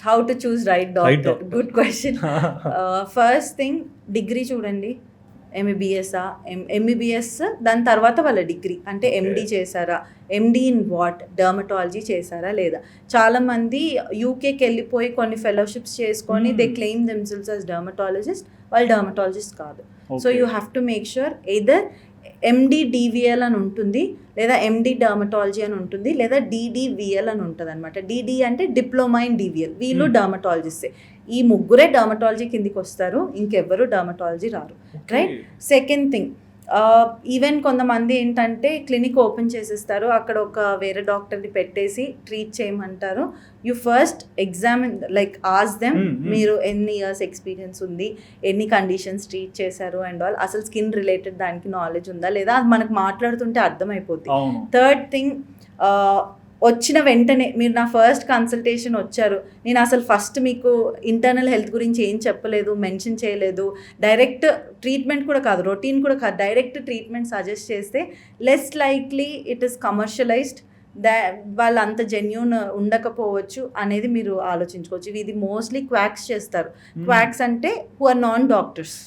How to choose right Right doctor, doctor. Good question. First thing degree చూడండి, ఎంబీబీఎస్ఆ, MBBS దాని తర్వాత వాళ్ళ degree అంటే Okay. ఎండి చేశారా, ఎండి ఇన్ వాట్, డర్మటాలజీ చేశారా లేదా. చాలామంది యూకేకి వెళ్ళిపోయి కొన్ని ఫెలోషిప్స్ చేసుకొని they claim themselves as dermatologist, వాళ్ళు డర్మటాలజిస్ట్ కాదు. So Okay. You have to make sure either MD DVL అని ఉంటుంది, లేదా ఎండి డర్మటాలజీ అని ఉంటుంది, లేదా డిడివిఎల్ అని ఉంటుంది అనమాట. డిడి అంటే డిప్లొమా ఇన్ డివిఎల్, వీళ్ళు డర్మటాలజిస్టే. ఈ ముగ్గురే డర్మటాలజీ కిందికి వస్తారు, ఇంకెవ్వరు డర్మటాలజీ రారు. రైట్. సెకండ్ థింగ్, ఈవెన్ కొంతమంది ఏంటంటే క్లినిక్ ఓపెన్ చేసేస్తారు, అక్కడ ఒక వేరే డాక్టర్ని పెట్టేసి ట్రీట్ చేయమంటారు. You first examine, like ask them, మీరు ఎన్ని ఇయర్స్ ఎక్స్పీరియన్స్ ఉంది, ఎన్ని కండిషన్స్ ట్రీట్ చేశారు అండ్ ఆల్, అసలు స్కిన్ రిలేటెడ్ దానికి నాలెడ్జ్ ఉందా లేదా, అది మనకు మాట్లాడుతుంటే అర్థమైపోద్ది. థర్డ్ థింగ్, వచ్చిన వెంటనే మీరు నా ఫస్ట్ కన్సల్టేషన్ వచ్చారు, నేను అసలు ఫస్ట్ మీకు ఇంటర్నల్ హెల్త్ గురించి ఏం చెప్పలేదు, మెన్షన్ చేయలేదు, డైరెక్ట్ ట్రీట్మెంట్ కూడా కాదు, రొటీన్ కూడా కాదు, డైరెక్ట్ ట్రీట్మెంట్ సజెస్ట్ చేస్తే less likely it is commercialised, వాళ్ళు అంత జెన్యూన్ ఉండకపోవచ్చు అనేది మీరు ఆలోచించుకోవచ్చు. ఇది మోస్ట్లీ క్వాక్స్ చేస్తారు. క్వాక్స్ అంటే హు ఆర్ నాన్ డాక్టర్స్.